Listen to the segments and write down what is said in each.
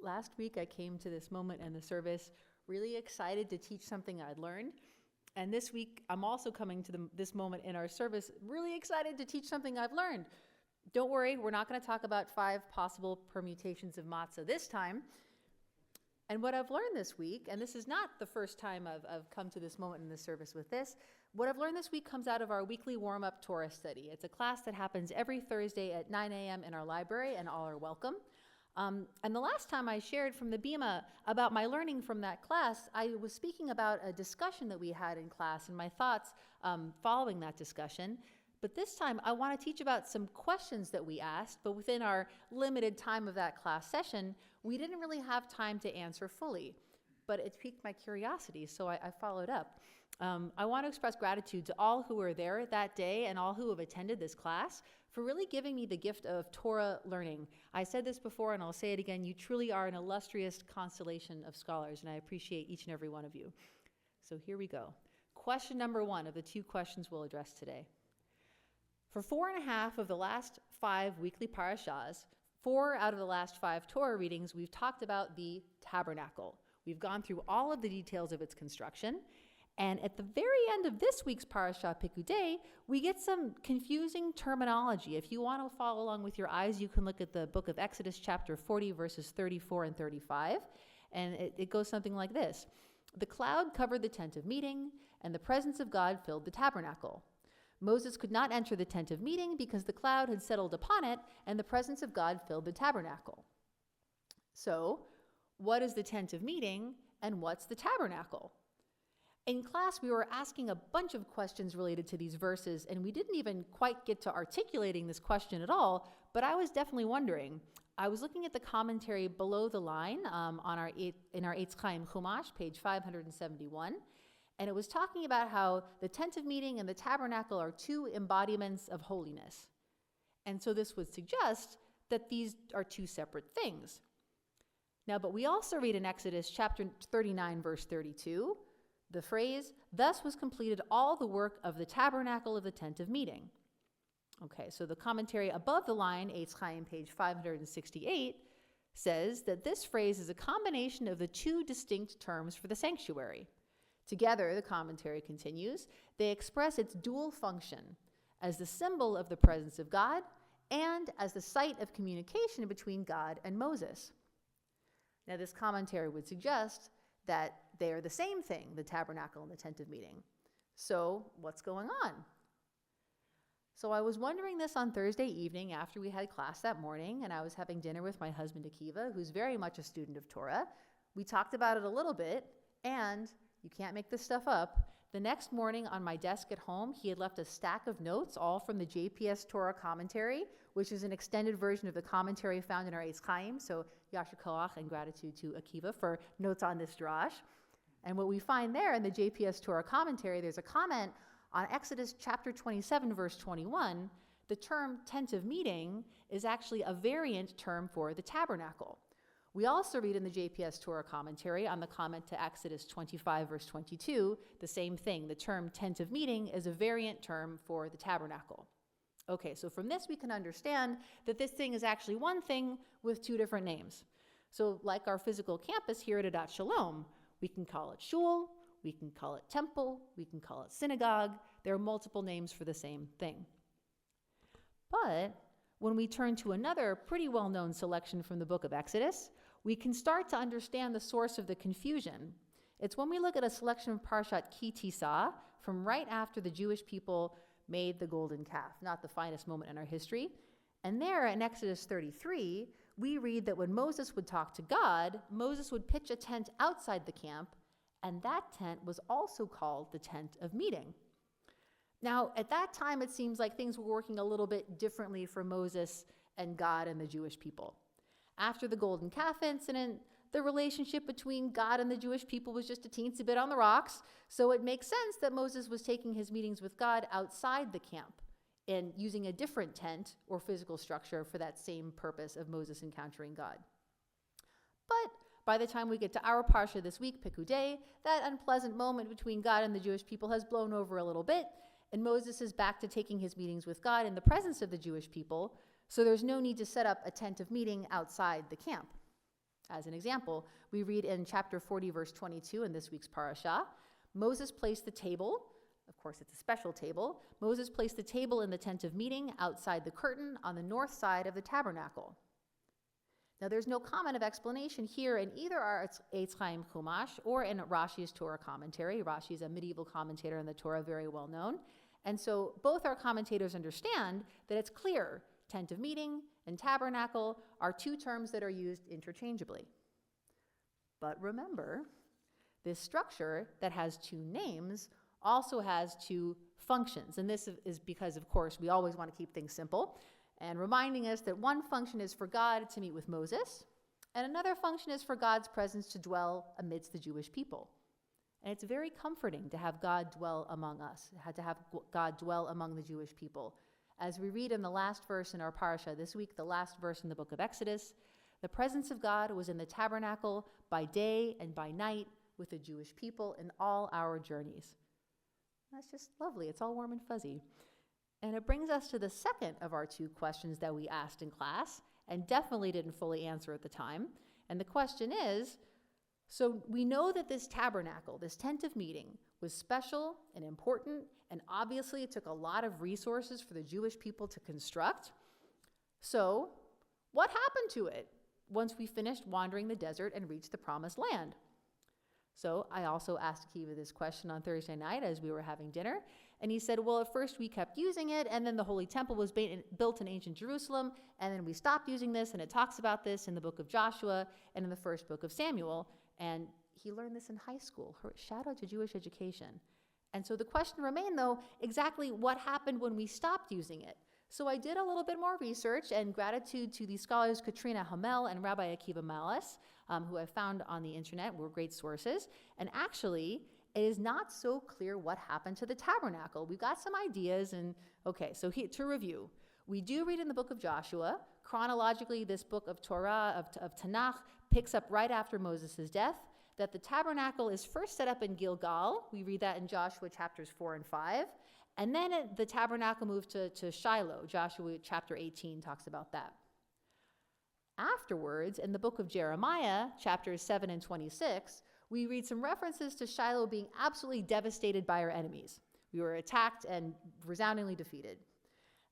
Last week I came to this moment in the service really excited to teach something I'd learned. And this week I'm also coming to this moment in our service really excited to teach something I've learned. Don't worry, we're not going to talk about 5 possible permutations of matzah this time. And what I've learned this week, and this is not the first time I've come to this moment in the service with this, what I've learned this week comes out of our weekly warm-up Torah study. It's a class that happens every Thursday at 9 a.m. in our library, and all are welcome. And the last time I shared from the Bima about my learning from that class, I was speaking about a discussion that we had in class and my thoughts following that discussion. But this time I want to teach about some questions that we asked, but within our limited time of that class session, we didn't really have time to answer fully. But it piqued my curiosity, so I followed up. I want to express gratitude to all who were there that day and all who have attended this class for really giving me the gift of Torah learning. I said this before and I'll say it again, you truly are an illustrious constellation of scholars, and I appreciate each and every one of you. So here we go. Question number 1 of the 2 questions we'll address today. For 4.5 of the last 5 weekly parashas, 4 out of the last 5 Torah readings, we've talked about the tabernacle. We've gone through all of the details of its construction. And at the very end of this week's Parashat Pekudei, we get some confusing terminology. If you want to follow along with your eyes, you can look at the book of Exodus chapter 40, verses 34 and 35. And it goes something like this. The cloud covered the tent of meeting, and the presence of God filled the tabernacle. Moses could not enter the tent of meeting because the cloud had settled upon it, and the presence of God filled the tabernacle. So, what is the tent of meeting, and what's the tabernacle? In class, we were asking a bunch of questions related to these verses, and we didn't even quite get to articulating this question at all, but I was definitely wondering. I was looking at the commentary below the line in our Eitz Chaim Chumash, page 571, and it was talking about how the tent of meeting and the tabernacle are 2 embodiments of holiness. And so this would suggest that these are 2 separate things. Now, but we also read in Exodus chapter 39, verse 32, the phrase, thus was completed all the work of the tabernacle of the tent of meeting. Okay, so the commentary above the line, Eitz Chaim, page 568, says that this phrase is a combination of the 2 distinct terms for the sanctuary. Together, the commentary continues, they express its dual function as the symbol of the presence of God and as the site of communication between God and Moses. Now, this commentary would suggest that they are the same thing, the tabernacle and the tent of meeting. So, what's going on? So I was wondering this on Thursday evening after we had class that morning, and I was having dinner with my husband Akiva, who's very much a student of Torah. We talked about it a little bit, and you can't make this stuff up. The next morning on my desk at home, he had left a stack of notes, all from the JPS Torah commentary, which is an extended version of the commentary found in our Eitz Chaim. So Yasher Koach and gratitude to Akiva for notes on this drash. And what we find there in the JPS Torah commentary, there's a comment on Exodus chapter 27, verse 21. The term tent of meeting is actually a variant term for the tabernacle. We also read in the JPS Torah commentary on the comment to Exodus 25, verse 22, the same thing. The term tent of meeting is a variant term for the tabernacle. Okay, so from this we can understand that this thing is actually one thing with 2 different names. So like our physical campus here at Adat Shalom, we can call it shul, we can call it temple, we can call it synagogue. There are multiple names for the same thing. But when we turn to another pretty well-known selection from the book of Exodus, we can start to understand the source of the confusion. It's when we look at a selection of Parashat Ki Tisa from right after the Jewish people made the golden calf, not the finest moment in our history. And there in Exodus 33, we read that when Moses would talk to God, Moses would pitch a tent outside the camp, and that tent was also called the tent of meeting. Now, at that time, it seems like things were working a little bit differently for Moses and God and the Jewish people. After the golden calf incident, the relationship between God and the Jewish people was just a teensy bit on the rocks, so it makes sense that Moses was taking his meetings with God outside the camp and using a different tent or physical structure for that same purpose of Moses encountering God. But by the time we get to our Parsha this week, Pekudei, that unpleasant moment between God and the Jewish people has blown over a little bit, and Moses is back to taking his meetings with God in the presence of the Jewish people, so there's no need to set up a tent of meeting outside the camp. As an example, we read in chapter 40, verse 22 in this week's Parashat, Moses placed the table. Of course, it's a special table. Moses placed the table in the tent of meeting outside the curtain on the north side of the tabernacle. Now, there's no comment of explanation here in either our Eitz Chaim Chumash or in Rashi's Torah commentary. Rashi is a medieval commentator in the Torah, very well known. And so both our commentators understand that it's clear tent of meeting and tabernacle are two terms that are used interchangeably. But remember, this structure that has two names also has two functions. And this is because, of course, we always want to keep things simple. And reminding us that one function is for God to meet with Moses, and another function is for God's presence to dwell amidst the Jewish people. And it's very comforting to have God dwell among us, to have God dwell among the Jewish people. As we read in the last verse in our parasha this week, the last verse in the book of Exodus, the presence of God was in the tabernacle by day and by night with the Jewish people in all our journeys. That's just lovely. It's all warm and fuzzy. And it brings us to the second of our two questions that we asked in class and definitely didn't fully answer at the time. And the question is, so we know that this tabernacle, this tent of meeting, was special and important, and obviously it took a lot of resources for the Jewish people to construct. So what happened to it once we finished wandering the desert and reached the promised land? So I also asked Akiva this question on Thursday night as we were having dinner, and he said, well, at first we kept using it, and then the Holy Temple was built in ancient Jerusalem, and then we stopped using this, and it talks about this in the book of Joshua and in the first book of Samuel, and he learned this in high school. Shout out to Jewish education. And so the question remained, though, exactly what happened when we stopped using it? So I did a little bit more research, and gratitude to the scholars Katrina Hamel and Rabbi Akiva Malis, who I found on the internet, were great sources. And actually, it is not so clear what happened to the tabernacle. We've got some ideas, and okay, so to review, we do read in the book of Joshua, chronologically, this book of Torah, of Tanakh, picks up right after Moses' death, that the tabernacle is first set up in Gilgal. We read that in Joshua chapters 4 and 5. And then the tabernacle moved to Shiloh. Joshua chapter 18 talks about that. Afterwards, in the book of Jeremiah, chapters 7 and 26, we read some references to Shiloh being absolutely devastated by our enemies. We were attacked and resoundingly defeated.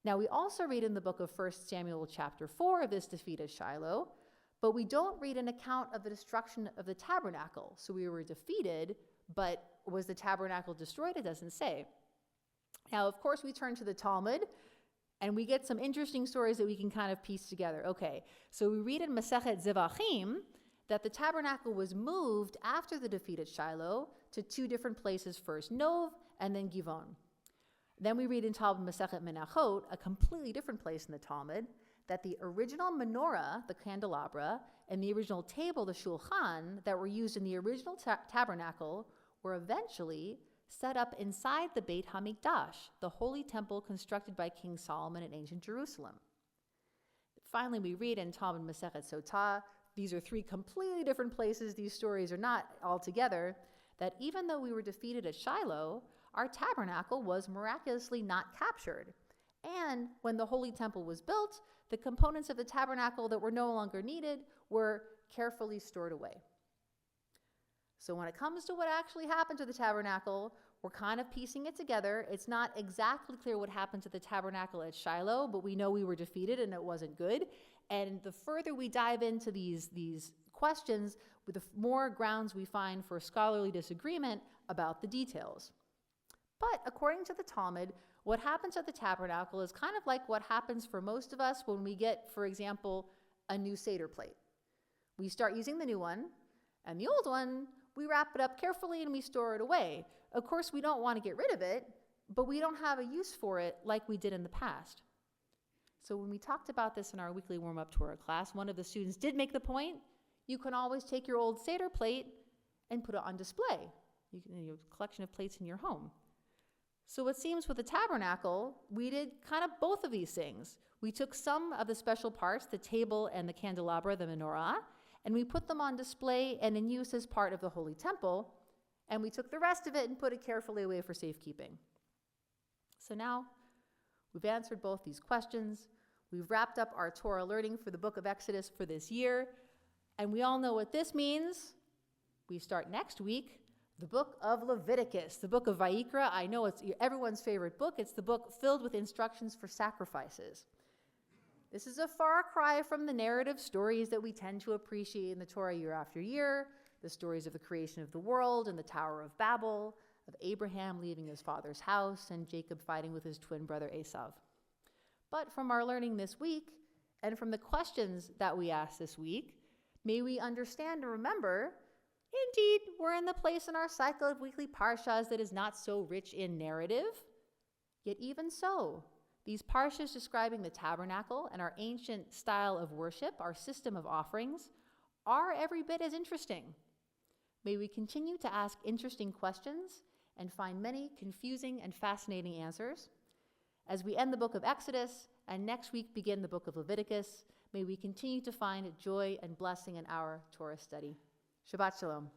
Now, we also read in the book of 1 Samuel chapter 4 of this defeat at Shiloh, but we don't read an account of the destruction of the tabernacle. So we were defeated, but was the tabernacle destroyed? It doesn't say. Now, of course, we turn to the Talmud, and we get some interesting stories that we can kind of piece together. Okay, so we read in Masechet Zevachim that the tabernacle was moved after the defeat at Shiloh to two different places, first Nov and then Givon. Then we read in Talmud Masechet Menachot, a completely different place in the Talmud, that the original menorah, the candelabra, and the original table, the shulchan, that were used in the original tabernacle were eventually set up inside the Beit HaMikdash, the holy temple constructed by King Solomon in ancient Jerusalem. Finally, we read in Talmud Masechet Sotah, these are three completely different places, these stories are not all together, that even though we were defeated at Shiloh, our tabernacle was miraculously not captured. And when the holy temple was built, the components of the tabernacle that were no longer needed were carefully stored away. So when it comes to what actually happened to the tabernacle, we're kind of piecing it together. It's not exactly clear what happened to the tabernacle at Shiloh, but we know we were defeated and it wasn't good. And the further we dive into these questions, with the more grounds we find for scholarly disagreement about the details. But according to the Talmud, what happens at the tabernacle is kind of like what happens for most of us when we get, for example, a new Seder plate. We start using the new one, and the old one, we wrap it up carefully and we store it away. Of course, we don't want to get rid of it, but we don't have a use for it like we did in the past. So when we talked about this in our weekly warm-up Torah class, one of the students did make the point, you can always take your old Seder plate and put it on display. You can have a collection of plates in your home. So it seems with the tabernacle, we did kind of both of these things. We took some of the special parts, the table and the candelabra, the menorah, and we put them on display and in use as part of the Holy Temple, and we took the rest of it and put it carefully away for safekeeping. So now, we've answered both these questions. We've wrapped up our Torah learning for the book of Exodus for this year. And we all know what this means. We start next week, the book of Leviticus, the book of Vayikra. I know it's everyone's favorite book. It's the book filled with instructions for sacrifices. This is a far cry from the narrative stories that we tend to appreciate in the Torah year after year, the stories of the creation of the world and the Tower of Babel, of Abraham leaving his father's house and Jacob fighting with his twin brother Esav. But from our learning this week, and from the questions that we asked this week, may we understand and remember, indeed, we're in the place in our cycle of weekly parshas that is not so rich in narrative. Yet even so, these parshas describing the tabernacle and our ancient style of worship, our system of offerings, are every bit as interesting. May we continue to ask interesting questions and find many confusing and fascinating answers. As we end the book of Exodus and next week begin the book of Leviticus, may we continue to find joy and blessing in our Torah study. Shabbat Shalom.